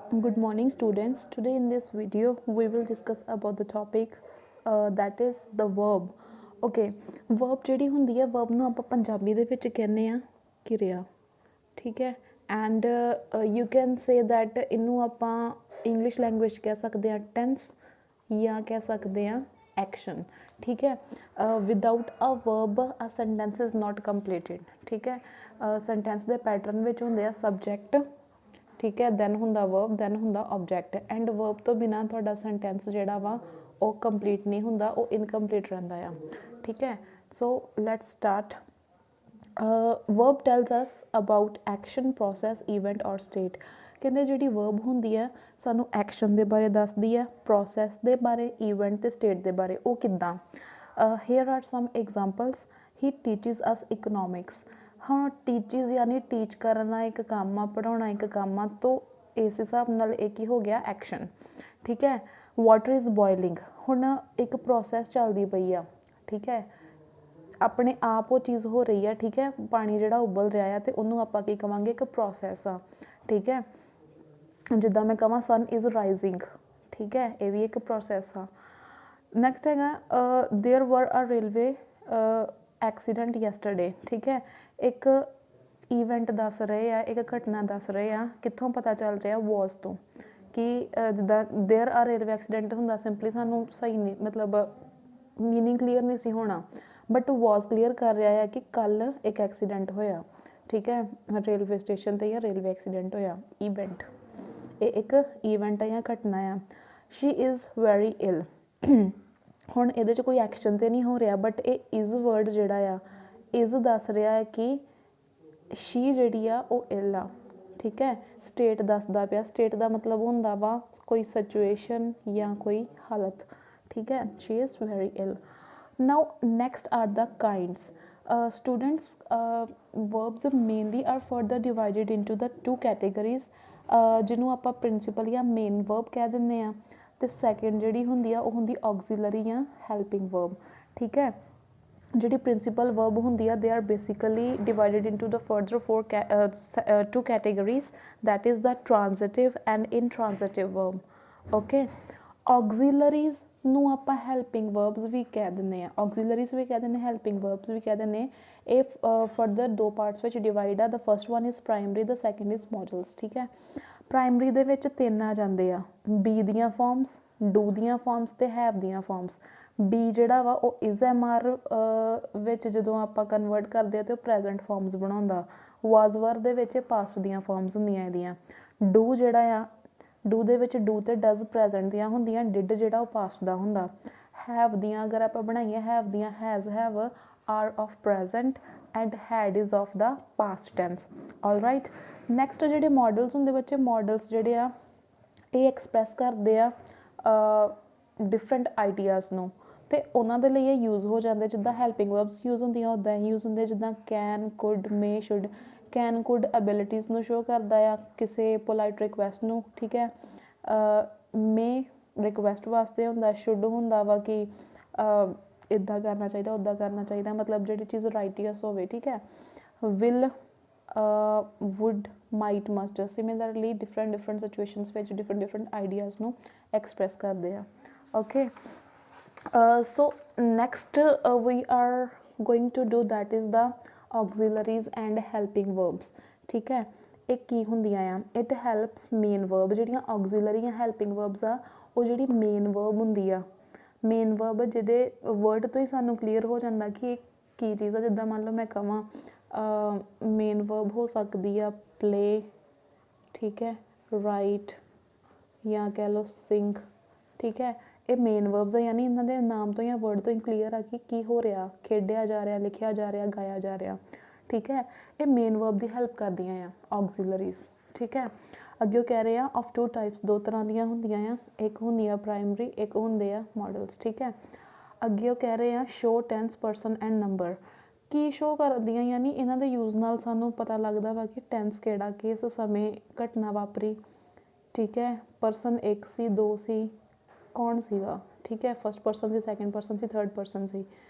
Good morning students. Today in this video we will discuss about the topic that is the verb. Okay, verb ਜਿਹੜੀ ਹੁੰਦੀ ਹੈ verb ਨੂੰ ਆਪਾਂ ਪੰਜਾਬੀ ਦੇ ਵਿੱਚ ਕਹਿੰਦੇ ਆ ਕਿਰਿਆ, ਠੀਕ ਹੈ। And you can say that ਇਹਨੂੰ ਆਪਾਂ ਇੰਗਲਿਸ਼ ਲੈਂਗੁਏਜ ਕਹਿ ਸਕਦੇ ਹਾਂ ਟੈਂਸ ਜਾਂ ਕਹਿ ਸਕਦੇ ਹਾਂ ਐਕਸ਼ਨ, ਠੀਕ ਹੈ। Without a verb a sentence is not completed, ਠੀਕ ਹੈ। ਸੈਂਟੈਂਸ ਦੇ ਪੈਟਰਨ ਵਿੱਚ ਹੁੰਦੇ ਆ ਸਬਜੈਕਟ, ठीक है, दैन हुंदा वर्ब, दैन हुंदा ऑब्जैक्ट। एंड वर्ब तो बिना तुहाडा सेंटेंस जिहड़ा वा वो कंप्लीट नहीं हुंदा, वो इनकंप्लीट रहिंदा आ, ठीक है। So let's start. Verb tells us about action, process, event और स्टेट। कहंदे जिहड़ी वर्ब हुंदी है सानू एक्शन दे बारे दसदी है, प्रोसैस दे बारे, ईवेंट ते स्टेट दे बारे। वो किद्दां? Here are some examples. He teaches us economics. हाँ, टीचिज यानी टीच करना एक काम आ, पढ़ाना एक काम आ, तो इस हिसाब नाल एक ही हो गया एक्शन, ठीक है। वाटर इज़ बॉयलिंग, हुण एक प्रोसैस चलती पई आ, ठीक है। अपने आप वो चीज़ हो रही है, ठीक है। पानी जिहड़ा उबल रहा है तो उन्होंने आपां की कहांगे एक प्रोसैस आ, ठीक है। जिद्दां मैं कहां सन इज़ राइजिंग, ठीक है, ये भी एक प्रोसैस आ। नैक्सट है there were a railway accident yesterday, ठीक है। एक ईवेंट दस रहे आ, एक घटना दस रहे आ, कित्थों पता चल रहा वॉज तो कि जिद्दां देयर आ रेलवे एक्सीडेंट हुंदा सिंपली सानूं सही नहीं, मतलब मीनिंग क्लीयर नहीं सी होना, बट वॉज क्लीयर कर रहा है कि कल एक एक्सीडेंट होया, ठीक है, रेलवे स्टेशन ते या रेलवे एक्सीडेंट होया। ईवेंट ये एक ईवेंट है या घटना है। शी इज़ वैरी इल, हुण इहदे च कोई एक्शन तो नहीं हो रहा, बट ये इज़ वर्ड जिहड़ा आ इज़ दस रहा है कि शी जिहड़ी आ वो इल आ, ठीक है। स्टेट दसदा पिया, स्टेट का मतलब हुंदा वा कोई सिचुएशन या कोई हालत, ठीक है। She is very ill. Now next are the kinds. Students, verbs mainly are further divided into the two categories, जिन्हों आप प्रिंसीपल या मेन वर्ब कह दिंदे आ, ते सैकेंड जिहड़ी हुंदी आ ओह हुंदी ऑक्सीलरी या हैल्पिंग वर्ब, ठीक है। जिहड़ी प्रिंसीपल वर्ब हुंदी आ they are basically divided into the further two categories, that is the transitive and intransitive verb, okay. Auxiliaries ਨੂੰ ਆਪਾਂ ਹੈਲਪਿੰਗ ਵਰਬਸ ਵੀ ਕਹਿ ਦਿੰਦੇ ਆ, ਆਕਸੀਲਰੀਜ਼ ਵੀ ਕਹਿ ਦਿੰਦੇ, ਹੈਲਪਿੰਗ ਵਰਬਸ ਵੀ ਕਹਿ ਦਿੰਦੇ। ਇਹ ਫਰਦਰ ਦੋ ਪਾਰਟਸ ਵਿੱਚ ਡਿਵਾਈਡ ਆ। The first one is primary, the second is modals, ਠੀਕ ਹੈ। ਪ੍ਰਾਇਮਰੀ ਦੇ ਵਿੱਚ ਤਿੰਨ ਆ ਜਾਂਦੇ ਆ, ਬੀ ਦੀਆਂ ਫਾਰਮਸ, ਡੂ ਦੀਆਂ ਫਾਰਮਸ ਤੇ ਹੈਵ ਦੀਆਂ ਫਾਰਮਸ। ਬੀ ਜਿਹੜਾ ਵਾ ਉਹ ਇਜ਼ ਐਮ ਆਰ ਵਿੱਚ ਜਦੋਂ ਆਪਾਂ ਕਨਵਰਟ ਕਰਦੇ ਆ ਤੇ ਉਹ ਪ੍ਰੈਜ਼ੈਂਟ ਫਾਰਮਸ ਬਣਾਉਂਦਾ। ਵਾਜ਼ ਵਰ ਦੇ ਵਿੱਚ ਪਾਸਟ ਦੀਆਂ ਫਾਰਮਸ ਹੁੰਦੀਆਂ ਇਹਦੀਆਂ। ਡੂ ਜਿਹੜਾ ਆ, डू ਦੇ ਵਿੱਚ ਡੂ ਤੇ ਡਜ਼ ਪ੍ਰੈਜ਼ੈਂਟ ਦੀਆਂ ਹੁੰਦੀਆਂ, ਡਿਡ ਜਿਹੜਾ ਉਹ ਪਾਸਟ ਦਾ ਹੁੰਦਾ। ਹੈਵ ਦੀਆਂ ਅਗਰ ਆਪਾਂ ਬਣਾਈਏ, ਹੈਵ ਦੀਆਂ has, have are of present and had is of the past tense, all right. Next ਜਿਹੜੇ ਮੋਡਲਸ ਹੁੰਦੇ ਬੱਚੇ, ਮੋਡਲਸ ਜਿਹੜੇ ਆ ਇਹ ਐਕਸਪ੍ਰੈਸ ਕਰਦੇ ਆ ਡਿਫਰੈਂਟ ਆਈਡੀਆਜ਼ ਨੂੰ, ਅਤੇ ਉਹਨਾਂ ਦੇ ਲਈ ਇਹ ਯੂਜ਼ ਹੋ ਜਾਂਦੇ। ਜਿੱਦਾਂ ਹੈਲਪਿੰਗ ਵਰਬਸ ਯੂਜ਼ ਹੁੰਦੀਆਂ ਉੱਦਾਂ ਹੀ ਯੂਜ਼ ਹੁੰਦੇ, ਜਿੱਦਾਂ can, could, may, should. Can could abilities ਨੂੰ ਸ਼ੋ ਕਰਦਾ ਆ ਕਿਸੇ पोलाइट रिक्वेस्ट ਨੂੰ, ठीक है। मे रिक्वेस्ट वास्ते ਹੁੰਦਾ, शुड ਹੁੰਦਾ ਵਾ कि ਇੱਦਾਂ ਕਰਨਾ ਚਾਹੀਦਾ, ਉੱਦਾਂ ਕਰਨਾ ਚਾਹੀਦਾ, मतलब ਜਿਹੜੀ ਚੀਜ਼ ਰਾਈਟੀਅਸ ਹੋਵੇ, ठीक है। Will, would, might, must. Similarly different situations ਵਿੱਚ डिफरेंट आइडियाज़ ਨੂੰ एक्सप्रैस ਕਰਦੇ ਆ, okay. So next we are going to do that is the auxiliaries and helping verbs, ठीक है। ਇਹ ਕੀ ਹੁੰਦੀਆਂ ਆ? It helps main verb. ਜਿਹੜੀਆਂ ऑक्सीलरी ਜਾਂ ਹੈਲਪਿੰਗ ਵਰਬਸ ਆ ਉਹ ਜਿਹੜੀ ਮੇਨ ਵਰਬ ਹੁੰਦੀ ਆ, ਮੇਨ ਵਰਬ ਜਿਹਦੇ ਵਰਡ ਤੋਂ ਹੀ ਸਾਨੂੰ ਕਲੀਅਰ ਹੋ ਜਾਂਦਾ ਕਿ ਇਹ ਕੀ ਚੀਜ਼ ਆ। ਜਿੱਦਾਂ ਮੰਨ ਲਓ ਮੈਂ ਕਹਾਂ ਮੇਨ ਵਰਬ ਹੋ ਸਕਦੀ ਆ ਪਲੇ, ਠੀਕ ਹੈ, ਰਾਈਟ ਜਾਂ ਕਹਿ ਲਓ ਸਿੰਗ, ਠੀਕ ਹੈ। ਇਹ ਮੇਨ ਵਰਬਸ ਆ, ਯਾਨੀ ਇਹਨਾਂ ਦੇ ਨਾਮ ਤੋਂ ਜਾਂ ਵਰਡ ਤੋਂ ਹੀ ਕਲੀਅਰ ਆ ਕਿ ਕੀ ਹੋ ਰਿਹਾ, ਖੇਡਿਆ ਜਾ ਰਿਹਾ, ਲਿਖਿਆ ਜਾ ਰਿਹਾ, ਗਾਇਆ ਜਾ ਰਿਹਾ, ਠੀਕ ਹੈ। ਇਹ ਮੇਨ ਵਰਬ ਦੀ ਹੈਲਪ ਕਰਦੀਆਂ ਆ ऑक्सीलरीज, ठीक है। ਅੱਗੇ ਉਹ ਕਹਿ ਰਹੇ ਆ ਆਫ ਟੂ ਟਾਈਪਸ, ਦੋ ਤਰ੍ਹਾਂ ਦੀਆਂ ਹੁੰਦੀਆਂ ਆ, ਇੱਕ ਹੁੰਦੀ ਆ ਪ੍ਰਾਇਮਰੀ, ਇੱਕ ਹੁੰਦੇ ਆ ਮੋਡਲਸ, ਠੀਕ ਹੈ। ਅੱਗੇ ਉਹ ਕਹਿ ਰਹੇ ਆ show tense, person and number. ਕੀ ਸ਼ੋ ਕਰਦੀਆਂ, ਯਾਨੀ ਇਹਨਾਂ ਦੇ ਯੂਜ਼ ਨਾਲ ਸਾਨੂੰ ਪਤਾ ਲੱਗਦਾ ਵਾ ਕਿ ਟੈਂਸ ਕਿਹੜਾ, ਕਿਸ ਸਮੇਂ ਘਟਨਾ ਵਾਪਰੀ, ਠੀਕ ਹੈ। ਪਰਸਨ ਇੱਕ ਸੀ, ਦੋ ਸੀ, ਕੌਣ ਸੀਗਾ, ਠੀਕ ਹੈ। ਫਸਟ ਪਰਸਨ ਸੀ, ਸੈਕਿੰਡ ਪਰਸਨ ਸੀ, ਥਰਡ ਪਰਸਨ ਸੀ।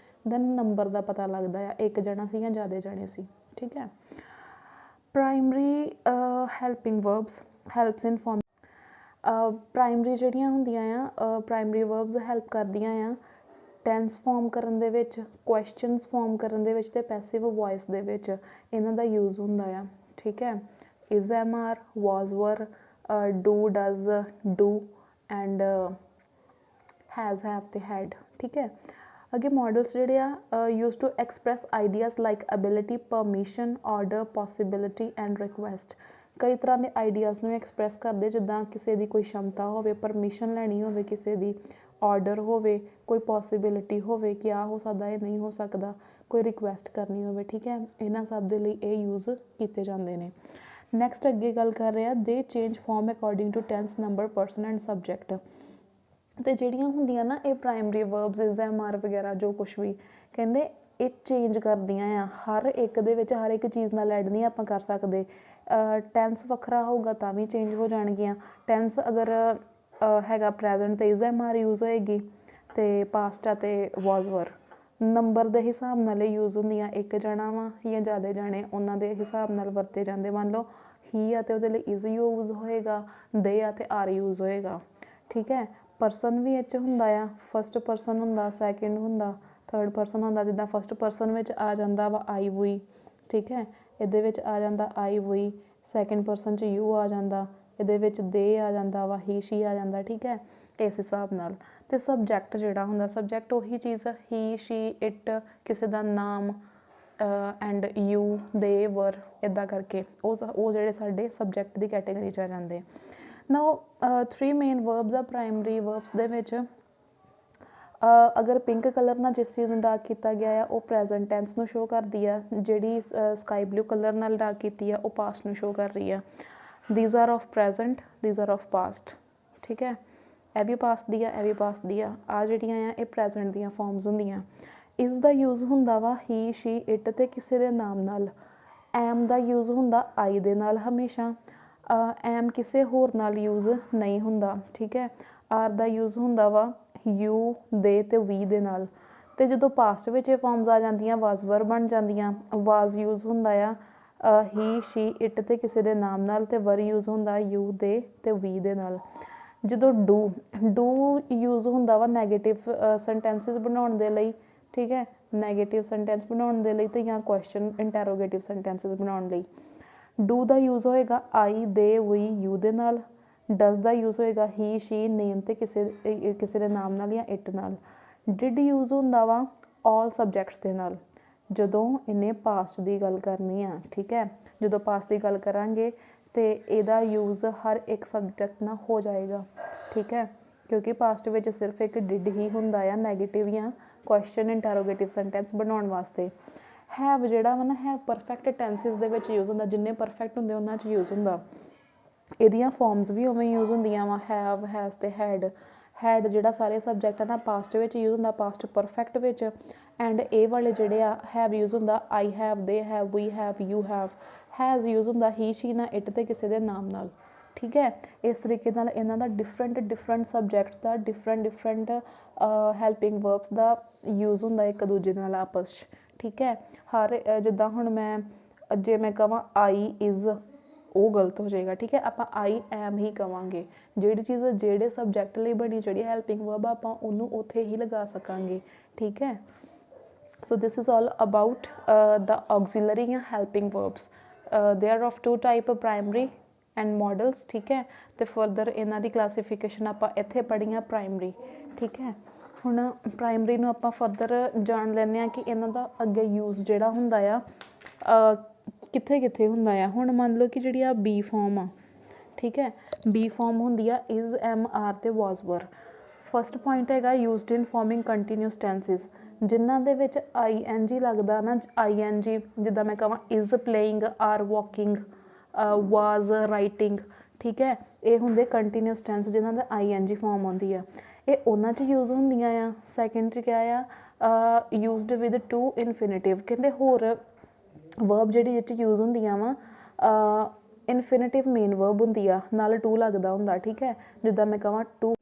ਦੈਨ ਨੰਬਰ ਦਾ ਪਤਾ ਲੱਗਦਾ ਆ, ਇੱਕ ਜਣਾ ਸੀ ਜਾਂ ਜ਼ਿਆਦਾ ਜਣੇ ਸੀ, ਠੀਕ ਹੈ। ਪ੍ਰਾਇਮਰੀ ਹੈਲਪਿੰਗ ਵਰਬਸ ਹੈਲਪਸ ਇਨ ਫॉर्म ਪ੍ਰਾਇਮਰੀ ਜਿਹੜੀਆਂ ਹੁੰਦੀਆਂ ਆ ਪ੍ਰਾਇਮਰੀ ਵਰਬਸ ਹੈਲਪ ਕਰਦੀਆਂ ਆ ਟੈਂਸ ਫਾਰਮ ਕਰਨ ਦੇ ਵਿੱਚ, ਕੁਐਸਚਨਸ ਫਾਰਮ ਕਰਨ ਦੇ ਵਿੱਚ, ਅਤੇ ਪੈਸਿਵ ਵੋਇਸ ਦੇ ਵਿੱਚ ਇਹਨਾਂ ਦਾ ਯੂਜ਼ ਹੁੰਦਾ ਆ। ਠੀਕ ਹੈ, is, am, are, was, were, do, does, do and has, have ਅਤੇ ਹੈਡ। ਠੀਕ ਹੈ, ਅੱਗੇ ਮੋਡਲਸ ਜਿਹੜੇ ਆ use to express ideas like ability, permission, order, possibility and request. ਕਈ ਤਰ੍ਹਾਂ ਦੇ ਆਈਡੀਆਜ਼ ਨੂੰ ਐਕਸਪ੍ਰੈਸ ਕਰਦੇ, ਜਿੱਦਾਂ ਕਿਸੇ ਦੀ ਕੋਈ ਸ਼ਮਤਾ ਹੋਵੇ, ਪਰਮਿਸ਼ਨ ਲੈਣੀ ਹੋਵੇ ਕਿਸੇ ਦੀ, ਆਰਡਰ ਹੋਵੇ, ਕੋਈ ਪੋਸੀਬਿਲਿਟੀ ਹੋਵੇ ਕਿ ਆਹ ਹੋ ਸਕਦਾ, ਇਹ ਨਹੀਂ ਹੋ ਸਕਦਾ, ਕੋਈ ਰਿਕੁਐਸਟ ਕਰਨੀ ਹੋਵੇ। ਠੀਕ ਹੈ, ਇਹਨਾਂ ਸਭ ਦੇ ਲਈ ਇਹ ਯੂਜ਼ ਕੀਤੇ ਜਾਂਦੇ ਨੇ। ਨੈਕਸਟ ਅੱਗੇ ਗੱਲ ਕਰ ਰਹੇ ਆ, they change form according to tense, number, person and subject. ਅਤੇ ਜਿਹੜੀਆਂ ਹੁੰਦੀਆਂ ਨਾ ਇਹ primary verbs, is, am, are ਵਗੈਰਾ ਜੋ ਕੁਛ ਵੀ ਕਹਿੰਦੇ ਇਹ ਚੇਂਜ ਕਰਦੀਆਂ ਆ, ਹਰ ਇੱਕ ਦੇ ਵਿੱਚ ਹਰ ਇੱਕ ਚੀਜ਼ ਨਾਲ ਐਡ ਨਹੀਂ ਆਪਾਂ ਕਰ ਸਕਦੇ। ਟੈਂਸ ਵੱਖਰਾ ਹੋਊਗਾ ਤਾਂ ਵੀ ਚੇਂਜ ਹੋ ਜਾਣਗੀਆਂ। ਟੈਂਸ ਅਗਰ ਹੈਗਾ ਪ੍ਰੈਜ਼ੈਂਟ ਤੇ ਇਜ਼, ਐਮ, ਆਰ ਯੂਜ਼ ਹੋਏਗੀ, ਅਤੇ ਪਾਸਟ ਆ ਅਤੇ ਵਾਜ਼, ਵਰ। ਨੰਬਰ ਦੇ ਹਿਸਾਬ ਨਾਲ ਇਹ ਯੂਜ਼ ਹੁੰਦੀਆਂ, ਇੱਕ ਜਣਾ ਵਾ ਜਾਂ ਜ਼ਿਆਦਾ ਜਾਣੇ ਉਹਨਾਂ ਦੇ ਹਿਸਾਬ ਨਾਲ ਵਰਤੇ ਜਾਂਦੇ। ਮੰਨ ਲਓ ਹੀ ਆ ਅਤੇ ਉਹਦੇ ਲਈ ਇਜ਼ ਯੂਜ਼ ਹੋਏਗਾ, ਦੇ ਆ ਅਤੇ ਆਰ ਯੂਜ਼ ਹੋਏਗਾ। ਠੀਕ ਹੈ, ਪਰਸਨ ਵੀ ਇਹ 'ਚ ਹੁੰਦਾ ਆ, ਫਸਟ ਪਰਸਨ ਹੁੰਦਾ, ਸੈਕਿੰਡ ਹੁੰਦਾ, ਥਰਡ ਪਰਸਨ ਹੁੰਦਾ। ਜਿੱਦਾਂ ਫਸਟ ਪਰਸਨ ਵਿੱਚ ਆ ਜਾਂਦਾ ਵਾ ਆਈ, ਵੀ। ਠੀਕ ਹੈ, ਇਹਦੇ ਵਿੱਚ ਆ ਜਾਂਦਾ ਆਈ, ਵੀ। ਸੈਕਿੰਡ ਪਰਸਨ 'ਚ ਯੂ ਆ ਜਾਂਦਾ, ਇਹਦੇ ਵਿੱਚ ਦੇ ਆ ਜਾਂਦਾ ਵਾ, ਹੀ, ਸ਼ੀ ਆ ਜਾਂਦਾ। ਠੀਕ ਹੈ, ਇਸ ਹਿਸਾਬ ਨਾਲ। ਅਤੇ ਸਬਜੈਕਟ ਜਿਹੜਾ ਹੁੰਦਾ, ਸਬਜੈਕਟ ਉਹੀ ਚੀਜ਼ ਹੀ, ਸ਼ੀ, ਇਟ, ਕਿਸੇ ਦਾ ਨਾਮ ਐਂਡ ਯੂ, ਦੇ, ਵਰ, ਇੱਦਾਂ ਕਰਕੇ ਉਹ ਜਿਹੜੇ ਸਾਡੇ ਸਬਜੈਕਟ ਦੀ ਕੈਟੇਗਰੀ 'ਚ ਆ ਜਾਂਦੇ। ਨਾਓ 3 ਮੇਨ ਵਰਬਸ ਆ ਪ੍ਰਾਇਮਰੀ ਵਰਬਸ ਦੇ ਵਿੱਚ। ਅਗਰ ਪਿੰਕ ਕਲਰ ਨਾਲ ਜਿਸ ਚੀਜ਼ ਨੂੰ ਡਾਰਕ ਕੀਤਾ ਗਿਆ ਆ ਉਹ ਪ੍ਰੈਜ਼ੈਂਟ ਟੈਂਸ ਨੂੰ ਸ਼ੋ ਕਰਦੀ ਆ, ਜਿਹੜੀ ਸਕਾਈ ਬਲੂ ਕਲਰ ਨਾਲ ਡਾਰਕ ਕੀਤੀ ਆ ਉਹ ਪਾਸਟ ਨੂੰ ਸ਼ੋ ਕਰ ਰਹੀ ਆ। These are of present, these are of past. ਠੀਕ ਹੈ, ਇਹ ਵੀ ਪਾਸਟ ਦੀ ਆ, ਇਹ ਵੀ ਪਾਸਟ ਦੀ ਆ। ਆਹ ਜਿਹੜੀਆਂ ਆ ਇਹ ਪ੍ਰੈਜ਼ੈਂਟ ਦੀਆਂ ਫਾਰਮਸ ਹੁੰਦੀਆਂ। ਇਸ ਦਾ ਯੂਜ਼ ਹੁੰਦਾ ਵਾ ਹੀ, ਸ਼ੀ, ਇਟ ਅਤੇ ਕਿਸੇ ਦੇ ਨਾਮ ਨਾਲ। ਐਮ ਦਾ ਯੂਜ਼ ਹੁੰਦਾ ਆਈ ਦੇ ਨਾਲ ਹਮੇਸ਼ਾ। ਐਮ ਕਿਸੇ ਹੋਰ ਨਾਲ ਯੂਜ਼ ਨਹੀਂ ਹੁੰਦਾ। ਠੀਕ ਹੈ, ਆਰ ਦਾ ਯੂਜ਼ ਹੁੰਦਾ ਵਾ ਯੂ, ਦੇ ਅਤੇ ਵੀ ਦੇ ਨਾਲ। ਅਤੇ ਜਦੋਂ ਪਾਸਟ ਵਿੱਚ ਇਹ ਫਾਰਮਸ ਆ ਜਾਂਦੀਆਂ ਵਾਜ਼, ਵਰ ਬਣ ਜਾਂਦੀਆਂ। ਵਾਜ਼ ਯੂਜ਼ ਹੁੰਦਾ ਆ ਹੀ, ਸ਼ੀ, ਇਟ ਅਤੇ ਕਿਸੇ ਦੇ ਨਾਮ ਨਾਲ, ਅਤੇ ਵਰ ਯੂਜ਼ ਹੁੰਦਾ ਯੂ, ਦੇ ਅਤੇ ਵੀ ਦੇ ਨਾਲ। ਜਦੋਂ ਡੂ ਯੂਜ਼ ਹੁੰਦਾ ਵਾ ਨੈਗੇਟਿਵ ਸੈਂਟੈਂਸਿਸ ਬਣਾਉਣ ਦੇ ਲਈ। ਠੀਕ ਹੈ, ਨੈਗੇਟਿਵ ਸੈਂਟੈਂਸ ਬਣਾਉਣ ਦੇ ਲਈ ਅਤੇ ਜਾਂ ਕੁਐਸਚਨ ਇੰਟੈਰੋਗੇਟਿਵ ਸੈਂਟੈਂਸਿਸ ਬਣਾਉਣ ਲਈ। ਡੂ ਦਾ ਯੂਜ਼ ਹੋਏਗਾ ਆਈ, ਦੇ, ਵੀ, ਯੂ ਦੇ ਨਾਲ। ਡਜ਼ ਦਾ ਯੂਜ਼ ਹੋਏਗਾ ਹੀ, ਸ਼ੀ, ਨੇਮ ਅਤੇ ਕਿਸੇ ਦੇ ਨਾਮ ਨਾਲ ਜਾਂ ਇਟ ਨਾਲ। ਡਿਡ ਯੂਜ਼ ਹੁੰਦਾ ਵਾ ਆਲ ਸਬਜੈਕਟਸ ਦੇ ਨਾਲ, ਜਦੋਂ ਇਹਨੇ ਪਾਸਟ ਦੀ ਗੱਲ ਕਰਨੀ ਆ। ਠੀਕ ਹੈ, ਜਦੋਂ ਪਾਸਟ ਦੀ ਗੱਲ ਕਰਾਂਗੇ ਅਤੇ ਇਹਦਾ ਯੂਜ਼ ਹਰ ਇੱਕ ਸਬਜੈਕਟ ਨਾਲ ਹੋ ਜਾਏਗਾ। ਠੀਕ ਹੈ, ਕਿਉਂਕਿ ਪਾਸਟ ਵਿੱਚ ਸਿਰਫ ਇੱਕ ਡਿਡ ਹੀ ਹੁੰਦਾ ਆ ਨੈਗੇਟਿਵ ਜਾਂ ਕੁਐਸਚਨ ਇੰਟੈਰੋਗੇਟਿਵ ਸੈਂਟੈਂਸ ਬਣਾਉਣ ਵਾਸਤੇ। ਹੈਵ ਜਿਹੜਾ ਵਾ ਨਾ, ਹੈਵ ਪਰਫੈਕਟ ਟੈਂਸਿਸ ਦੇ ਵਿੱਚ ਯੂਜ਼ ਹੁੰਦਾ, ਜਿੰਨੇ ਪਰਫੈਕਟ ਹੁੰਦੇ ਉਹਨਾਂ 'ਚ ਯੂਜ਼ ਹੁੰਦਾ। ਇਹਦੀਆਂ ਫਾਰਮਸ ਵੀ ਉਵੇਂ ਯੂਜ਼ ਹੁੰਦੀਆਂ ਵਾ, ਹੈਵ, ਹੈਜ਼ ਅਤੇ ਹੈਡ। ਹੈਡ ਜਿਹੜਾ ਸਾਰੇ ਸਬਜੈਕਟ ਆ ਨਾ ਪਾਸਟ ਵਿੱਚ ਯੂਜ਼ ਹੁੰਦਾ, ਪਾਸਟ ਪਰਫੈਕਟ ਵਿੱਚ। ਐਂਡ ਇਹ ਵਾਲੇ ਜਿਹੜੇ ਆ ਹੈਵ ਯੂਜ਼ ਹੁੰਦਾ I have, they have, we have, you have. Has use ਹੁੰਦਾ ਹੀ, ਸ਼ੀ ਨਾਲ, ਇਟ ਅਤੇ ਕਿਸੇ ਦੇ ਨਾਮ ਨਾਲ। ਠੀਕ ਹੈ, ਇਸ ਤਰੀਕੇ ਨਾਲ ਇਹਨਾਂ ਦਾ ਡਿਫਰੈਂਟ ਸਬਜੈਕਟਸ ਦਾ ਡਿਫਰੈਂਟ ਹੈਲਪਿੰਗ ਵਰਬਸ ਦਾ ਯੂਜ਼ ਹੁੰਦਾ ਇੱਕ ਦੂਜੇ ਨਾਲ ਆਪਸ 'ਚ। ਠੀਕ ਹੈ, ਜਿੱਦਾਂ ਹੁਣ ਜੇ ਮੈਂ ਕਹਾਂ ਆਈ ਇਜ਼, ਉਹ ਗਲਤ ਹੋ ਜਾਏਗਾ। ਠੀਕ ਹੈ, ਆਪਾਂ ਆਈ ਐਮ ਹੀ ਕਵਾਂਗੇ। ਜਿਹੜੀ ਚੀਜ਼ ਜਿਹੜੇ ਸਬਜੈਕਟ ਲਈ ਬਣੀ, ਜਿਹੜੀ ਹੈਲਪਿੰਗ ਵਰਬ ਆਪਾਂ ਉਹਨੂੰ ਉੱਥੇ ਹੀ ਲਗਾ ਸਕਾਂਗੇ। ਠੀਕ ਹੈ, ਸੋ this is all about the ਆਕਸੀਲਰੀ ਜਾਂ helping verbs. They are of 2 type, primary and models. ਠੀਕ ਹੈ, ਅਤੇ ਫਰਦਰ ਇਹਨਾਂ ਦੀ ਕਲਾਸੀਫਿਕੇਸ਼ਨ ਆਪਾਂ ਇੱਥੇ ਪੜ੍ਹੀ ਆ ਪ੍ਰਾਇਮਰੀ। ਠੀਕ ਹੈ, ਹੁਣ ਪ੍ਰਾਇਮਰੀ ਨੂੰ ਆਪਾਂ ਫਰਦਰ ਜਾਣ ਲੈਂਦੇ ਹਾਂ ਕਿ ਇਹਨਾਂ ਦਾ ਅੱਗੇ ਯੂਜ਼ ਜਿਹੜਾ ਹੁੰਦਾ ਆ ਕਿੱਥੇ ਕਿੱਥੇ ਹੁੰਦਾ ਆ। ਹੁਣ ਮੰਨ ਲਓ ਕਿ ਜਿਹੜੀ ਆ ਬੀ ਫਾਰਮ ਆ। ਠੀਕ ਹੈ, ਬੀ ਫਾਰਮ ਹੁੰਦੀ ਆ ਇਜ਼, ਐਮ, ਆਰ ਅਤੇ ਵਾਜ਼, ਵਰ। ਫਸਟ ਪੁਆਇੰਟ ਹੈਗਾ ਯੂਜ਼ਡ ਇਨ ਫਾਰਮਿੰਗ ਕੰਟੀਨਿਊਸ ਟੈਂਸਿਸ, ਜਿਨ੍ਹਾਂ ਦੇ ਵਿੱਚ ਆਈ ਐਨ ਜੀ ਲੱਗਦਾ ਨਾ। ਆਈ ਐਨ ਜੀ ਜਿੱਦਾਂ ਮੈਂ ਕਹਾਂ is playing, are walking, was writing. ਠੀਕ ਹੈ, ਇਹ ਹੁੰਦੇ ਕੰਟੀਨਿਊਸ ਟੈਂਸ ਜਿਨ੍ਹਾਂ ਦਾ ਆਈ ਐਨ ਜੀ ਫਾਰਮ ਆਉਂਦੀ ਆ। ਇਹ ਉਹਨਾਂ 'ਚ ਯੂਜ਼ ਹੁੰਦੀਆਂ ਆ। ਸੈਕਿੰਡ 'ਚ ਕਿਆ ਆ, ਯੂਜ਼ਡ ਵਿਦ ਟੂ ਇਨਫਿਨਿਟਿਵ। ਕਹਿੰਦੇ ਹੋਰ ਵਰਬ ਜਿਹੜੀ ਇਹ 'ਚ ਯੂਜ਼ ਹੁੰਦੀਆਂ ਵਾ ਇਨਫਿਨਿਟਿਵ ਮੇਨ ਵਰਬ ਹੁੰਦੀ ਆ, ਨਾਲ ਟੂ ਲੱਗਦਾ ਹੁੰਦਾ। ਠੀਕ ਹੈ, ਜਿੱਦਾਂ ਮੈਂ ਕਹਾਂ ਟੂ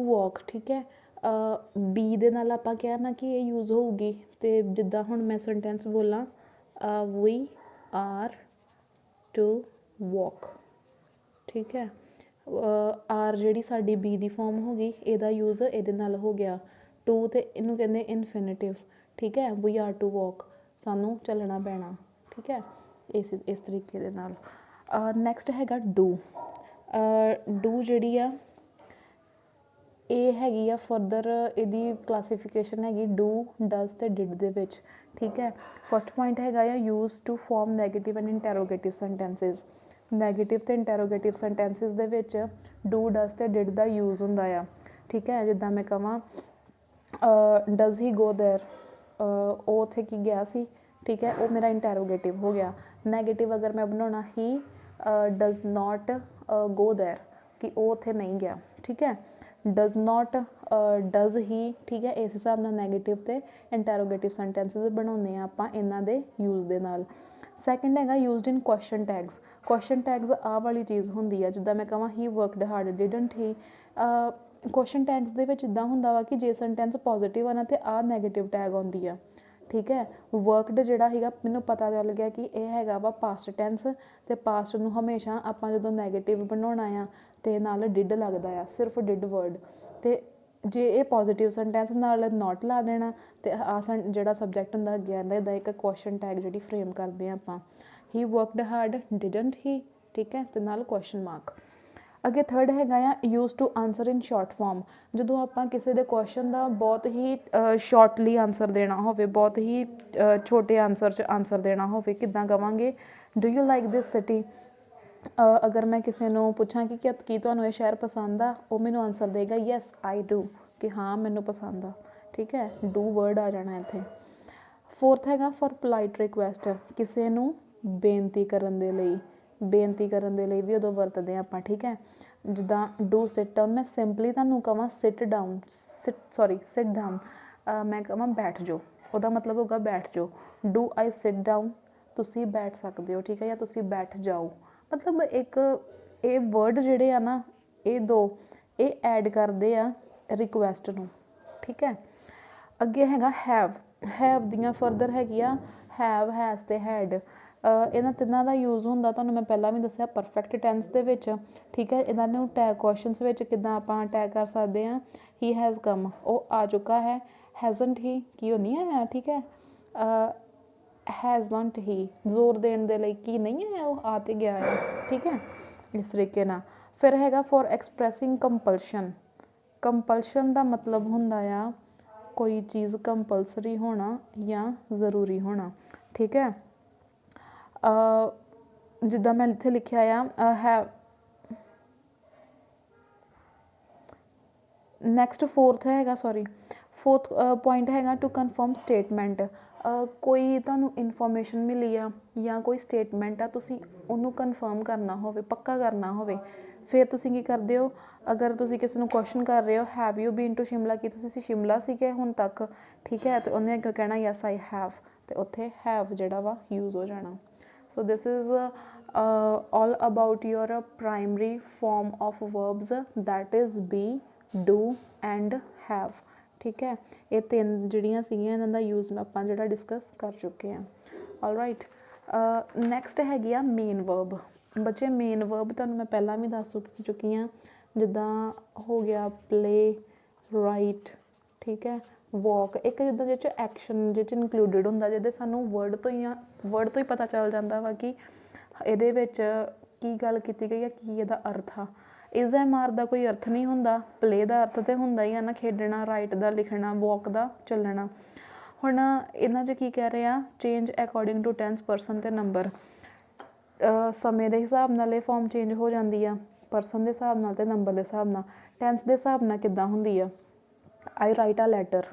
ਵਾਕ। ਠੀਕ ਹੈ, ਬੀ ਦੇ ਨਾਲ ਆਪਾਂ ਕਿਹਾ ਨਾ ਕਿ ਇਹ ਯੂਜ਼ ਹੋਊਗੀ। ਅਤੇ ਜਿੱਦਾਂ ਹੁਣ ਮੈਂ ਸੈਂਟੈਂਸ ਬੋਲਾਂ ਵੀ ਆਰ ਟੂ ਵਾਕ। ਠੀਕ ਹੈ, ਆਰ ਜਿਹੜੀ ਸਾਡੀ ਬੀ ਦੀ ਫੋਰਮ ਹੋ ਗਈ, ਇਹਦਾ ਯੂਜ਼ ਇਹਦੇ ਨਾਲ ਹੋ ਗਿਆ। ਟੂ ਤੇ ਇਹਨੂੰ ਕਹਿੰਦੇ ਇਨਫਿਨਿਟਿਵ, ਠੀਕ ਹੈ। ਵੀ ਆਰ ਟੂ ਵੋਕ, ਸਾਨੂੰ ਚੱਲਣਾ ਪੈਣਾ, ਠੀਕ ਹੈ। ਇਸ ਤਰੀਕੇ ਦੇ ਨਾਲ। ਨੈਕਸਟ ਹੈਗਾ ਡੂ। ਡੂ ਜਿਹੜੀ ਆ ਇਹ ਹੈਗੀ ਆ ਫਰਦਰ, ਇਹਦੀ ਕਲਾਸੀਫਿਕੇਸ਼ਨ ਹੈਗੀ ਡੂ, ਡਜ਼ ਅਤੇ ਡਿਡ ਦੇ ਵਿੱਚ, ਠੀਕ ਹੈ। ਫਸਟ ਪੁਆਇੰਟ ਹੈਗਾ ਆ use to form negative and interrogative sentences. Negative ਅਤੇ ਇੰਟੈਰੋਗੇਟਿਵ ਸੈਂਟੈਂਸਿਸ ਦੇ ਵਿੱਚ ਡੂ, ਡਜ਼ ਅਤੇ ਡਿਡ ਦਾ ਯੂਜ਼ ਹੁੰਦਾ ਆ, ਠੀਕ ਹੈ। ਜਿੱਦਾਂ ਮੈਂ ਕਹਾਂ ਡਜ਼ ਹੀ ਗੋ ਦੇਅਰ, ਉਹ ਉੱਥੇ ਕੀ ਗਿਆ ਸੀ, ਠੀਕ ਹੈ, ਉਹ ਮੇਰਾ ਇੰਟੈਰੋਗੇਟਿਵ ਹੋ ਗਿਆ। ਨੈਗੇਟਿਵ ਅਗਰ ਮੈਂ ਬਣਾਉਣਾ ਹੀ ਡਜ਼ ਨੋਟ ਗੋ ਦੇਅਰ, ਕਿ ਉਹ ਉੱਥੇ ਨਹੀਂ ਗਿਆ, ਠੀਕ ਹੈ। ਡਜ਼ ਨੋਟ, ਡਜ਼ ਹੀ, ਠੀਕ ਹੈ। ਇਸ ਹਿਸਾਬ ਨਾਲ ਨੈਗੇਟਿਵ ਅਤੇ ਇੰਟੈਰੋਗੇਟਿਵ ਸੈਂਟੈਂਸਿਸ ਬਣਾਉਂਦੇ ਹਾਂ ਆਪਾਂ ਇਹਨਾਂ ਦੇ ਯੂਜ਼ ਦੇ ਨਾਲ। ਸੈਕਿੰਡ ਹੈਗਾ used in question tags. Question tags ਆਹ ਵਾਲੀ ਚੀਜ਼ ਹੁੰਦੀ ਆ, ਜਿੱਦਾਂ ਮੈਂ ਕਹਾਂ he worked hard, didn't he. Question tags ਦੇ ਵਿੱਚ ਇੱਦਾਂ ਹੁੰਦਾ ਵਾ ਕਿ ਜੇ ਸੈਂਟੈਂਸ ਪੋਜ਼ੀਟਿਵ ਆ ਨਾ ਤਾਂ ਆਹ ਨੈਗੇਟਿਵ ਟੈਗ ਆਉਂਦੀ ਆ, ਠੀਕ ਹੈ। ਵਰਕਡ ਜਿਹੜਾ ਹੈਗਾ ਮੈਨੂੰ ਪਤਾ ਚੱਲ ਗਿਆ ਕਿ ਇਹ ਹੈਗਾ ਵਾ ਪਾਸਟ ਟੈਂਸ, ਅਤੇ ਪਾਸਟ ਨੂੰ ਹਮੇਸ਼ਾ ਆਪਾਂ ਜਦੋਂ ਨੈਗੇਟਿਵ ਬਣਾਉਣਾ ਆ ਅਤੇ ਨਾਲ ਡਿਡ ਲੱਗਦਾ ਆ, ਸਿਰਫ ਡਿਡ ਵਰਡ। ਅਤੇ ਜੇ ਇਹ ਪੋਜ਼ੀਟਿਵ ਸੈਂਟੈਂਸ ਨਾਲ ਨੋਟ ਲਾ ਦੇਣਾ ਅਤੇ ਆਹ ਜਿਹੜਾ ਸਬਜੈਕਟ ਹੁੰਦਾ ਅੱਗੇ ਆਉਂਦਾ, ਇੱਦਾਂ ਇੱਕ ਕੁਐਸਚਨ ਟੈਗ ਜਿਹੜੀ ਫਰੇਮ ਕਰਦੇ ਹਾਂ ਆਪਾਂ। ਹੀ ਵਰਕਡ ਹਾਰਡ, ਡਿਡਨਟ ਹੀ, ਠੀਕ ਹੈ, ਅਤੇ ਨਾਲ ਕੁਐਸਚਨ ਮਾਰਕ। ਅੱਗੇ ਥਰਡ ਹੈਗਾ ਆ use to answer in short form. ਜਦੋਂ ਆਪਾਂ ਕਿਸੇ ਦੇ ਕੁਐਸਚਨ ਦਾ ਬਹੁਤ ਹੀ ਸ਼ੋਰਟਲੀ ਆਨਸਰ ਦੇਣਾ ਹੋਵੇ, ਬਹੁਤ ਹੀ ਛੋਟੇ ਆਨਸਰ 'ਚ ਆਨਸਰ ਦੇਣਾ ਹੋਵੇ, ਕਿੱਦਾਂ ਕਵਾਂਗੇ do you like this city. ਅਗਰ ਮੈਂ ਕਿਸੇ ਨੂੰ ਪੁੱਛਾਂ ਕਿ ਕੀ ਤੁਹਾਨੂੰ ਇਹ ਸ਼ਹਿਰ ਪਸੰਦ ਆ, ਉਹ ਮੈਨੂੰ ਆਨਸਰ ਦੇਗਾ ਯੈਸ ਆਈ ਡੂ, ਕਿ ਹਾਂ ਮੈਨੂੰ ਪਸੰਦ ਆ, ਠੀਕ ਹੈ। ਡੂ ਵਰਡ ਆ ਜਾਣਾ ਇੱਥੇ। ਫੋਰਥ ਹੈਗਾ ਫॉर ਪੋਲਾਈਟ ਰਿਕੁਐਸਟ। ਕਿਸੇ ਨੂੰ ਬੇਨਤੀ ਕਰਨ ਦੇ ਲਈ, ਬੇਨਤੀ ਕਰਨ ਦੇ ਲਈ ਵੀ ਉਦੋਂ ਵਰਤਦੇ ਹਾਂ ਆਪਾਂ, ਠੀਕ ਹੈ। ਜਿੱਦਾਂ ਡੂ ਸਿਟ ਡਾਊਨ, ਮੈਂ ਸਿੰਪਲੀ ਤੁਹਾਨੂੰ ਕਹਾਂ ਸਿਟ ਡਾਊਨ, ਸਿਟ ਡਾਊਨ, ਮੈਂ ਕਹਾਂ ਬੈਠ ਜਾਓ, ਉਹਦਾ ਮਤਲਬ ਹੋਊਗਾ ਬੈਠ ਜਾਓ। ਡੂ ਆਈ ਸਿਟ ਡਾਊਨ, ਤੁਸੀਂ ਬੈਠ ਸਕਦੇ ਹੋ, ਠੀਕ ਹੈ, ਜਾਂ ਤੁਸੀਂ ਬੈਠ ਜਾਓ। ਮਤਲਬ ਇੱਕ ਇਹ ਵਰਡ ਜਿਹੜੇ ਆ ਨਾ, ਇਹ ਦੋ ਇਹ ਐਡ ਕਰਦੇ ਆ ਰਿਕੁਐਸਟ ਨੂੰ, ਠੀਕ ਹੈ। ਅੱਗੇ ਹੈਗਾ ਹੈਵ। ਹੈਵ ਦੀਆਂ ਫਰਦਰ ਹੈਗੀਆਂ ਹੈਵ, ਹੈਜ਼ ਅਤੇ ਹੈਡ। ਇਹਨਾਂ ਤਿੰਨਾਂ ਦਾ ਯੂਜ਼ ਹੁੰਦਾ, ਤੁਹਾਨੂੰ ਮੈਂ ਪਹਿਲਾਂ ਵੀ ਦੱਸਿਆ, ਪਰਫੈਕਟ ਟੈਂਸ ਦੇ ਵਿੱਚ, ਠੀਕ ਹੈ। ਇਹਨਾਂ ਨੂੰ ਟੈਗ ਕੁਐਸਚਨਸ ਵਿੱਚ ਕਿੱਦਾਂ ਆਪਾਂ ਟੈਗ ਕਰ ਸਕਦੇ ਹਾਂ। ਹੀ ਹੈਜ਼ ਕਮ, ਉਹ ਆ ਚੁੱਕਾ ਹੈ। ਹੈਜ਼ਨਟ ਹੀ, ਕੀ ਉਹ ਨਹੀਂ ਆਇਆ, ਠੀਕ ਹੈ। ਹੈਜ਼ ਨੋਟ ਹੀ, ਜ਼ੋਰ ਦੇਣ ਦੇ ਲਈ ਕੀ ਨਹੀਂ ਆਇਆ, ਉਹ ਆ ਤੇ ਗਿਆ ਹੈ, ਠੀਕ ਹੈ, ਇਸ ਤਰੀਕੇ ਨਾਲ। ਫਿਰ ਹੈਗਾ ਫॉर ਐਕਸਪ੍ਰੈਸਿੰਗ ਕੰਪਲਸ਼ਨ। ਕੰਪਲਸ਼ਨ ਦਾ ਮਤਲਬ ਹੁੰਦਾ ਆ ਕੋਈ ਚੀਜ਼ ਕੰਪਲਸਰੀ ਹੋਣਾ ਜਾਂ ਜ਼ਰੂਰੀ ਹੋਣਾ, ਠੀਕ ਹੈ। ਜਿੱਦਾਂ ਮੈਂ ਇੱਥੇ ਲਿਖਿਆ ਆ ਹੈਵ। ਨੈਕਸਟ ਫੋਰਥ ਪੁਆਇੰਟ ਹੈਗਾ ਟੂ ਕਨਫਰਮ ਸਟੇਟਮੈਂਟ। ਕੋਈ ਤੁਹਾਨੂੰ ਇਨਫੋਰਮੇਸ਼ਨ ਮਿਲੀ ਆ ਜਾਂ ਕੋਈ ਸਟੇਟਮੈਂਟ ਆ, ਤੁਸੀਂ ਉਹਨੂੰ ਕਨਫਰਮ ਕਰਨਾ ਹੋਵੇ, ਪੱਕਾ ਕਰਨਾ ਹੋਵੇ, ਫਿਰ ਤੁਸੀਂ ਕੀ ਕਰਦੇ ਹੋ। ਅਗਰ ਤੁਸੀਂ ਕਿਸੇ ਨੂੰ ਕੁਐਸਚਨ ਕਰ ਰਹੇ ਹੋ have you been to Shimla, ਕੀ ਤੁਸੀਂ ਸ਼ਿਮਲਾ ਸੀਗੇ ਹੁਣ ਤੱਕ, ਠੀਕ ਹੈ, ਅਤੇ ਉਹਨੇ ਅੱਗੇ ਕਹਿਣਾ ਯੈਸ ਆਈ ਹੈਵ, ਅਤੇ ਉੱਥੇ ਹੈਵ ਜਿਹੜਾ ਵਾ ਯੂਜ਼ ਹੋ ਜਾਣਾ। So this is all about your primary form of verbs, that is be, do and have, ਠੀਕ ਹੈ। ਇਹ ਤਿੰਨ ਜਿਹੜੀਆਂ ਸੀਗੀਆਂ ਇਹਨਾਂ ਦਾ ਯੂਜ਼ ਆਪਾਂ ਜਿਹੜਾ ਡਿਸਕਸ ਕਰ ਚੁੱਕੇ ਹਾਂ। ਆਲਰਾਈਟ, ਨੈਕਸਟ ਹੈਗੀ ਆ ਮੇਨ ਵਰਬ। ਬੱਚੇ ਮੇਨ ਵਰਬ ਤੁਹਾਨੂੰ ਮੈਂ ਪਹਿਲਾਂ ਵੀ ਦੱਸ ਚੁੱਕੀ ਹਾਂ, ਜਿੱਦਾਂ ਹੋ ਗਿਆ ਪਲੇ, ਰਾਈਟ, ਠੀਕ ਹੈ, ਵੋਕ। ਇੱਕ ਜਿੱਦਾਂ ਜਿਹ 'ਚ ਐਕਸ਼ਨ ਜਿਹ 'ਚ ਇਨਕਲੂਡਡ ਹੁੰਦਾ, ਜਿਹਦੇ ਸਾਨੂੰ ਵਰਡ ਤੋਂ ਹੀ ਪਤਾ ਚੱਲ ਜਾਂਦਾ ਵਾ ਕਿ ਇਹਦੇ ਵਿੱਚ ਕੀ ਗੱਲ ਕੀਤੀ ਗਈ ਹੈ, ਕੀ ਇਹਦਾ ਅਰਥ ਆ। ਇਸ ਦਾ ਮਾਰ ਦਾ ਕੋਈ ਅਰਥ ਨਹੀਂ ਹੁੰਦਾ। ਪਲੇ ਦਾ ਅਰਥ ਤਾਂ ਹੁੰਦਾ ਹੀ ਆ ਨਾ, ਖੇਡਣਾ, ਰਾਈਟ ਦਾ ਲਿਖਣਾ, ਵੋਕ ਦਾ ਚੱਲਣਾ। ਹੁਣ ਇਹਨਾਂ 'ਚ ਕੀ ਕਹਿ ਰਹੇ ਆ, change according to tense, person ਅਤੇ ਨੰਬਰ। ਸਮੇਂ ਦੇ ਹਿਸਾਬ ਨਾਲ ਇਹ ਫੋਰਮ ਚੇਂਜ ਹੋ ਜਾਂਦੀ ਆ, ਪਰਸਨ ਦੇ ਹਿਸਾਬ ਨਾਲ ਅਤੇ ਨੰਬਰ ਦੇ ਹਿਸਾਬ ਨਾਲ। ਟੈਂਸ ਦੇ ਹਿਸਾਬ ਨਾਲ ਕਿੱਦਾਂ ਹੁੰਦੀ ਆ, ਆਈ ਰਾਈਟ ਆ ਲੈਟਰ,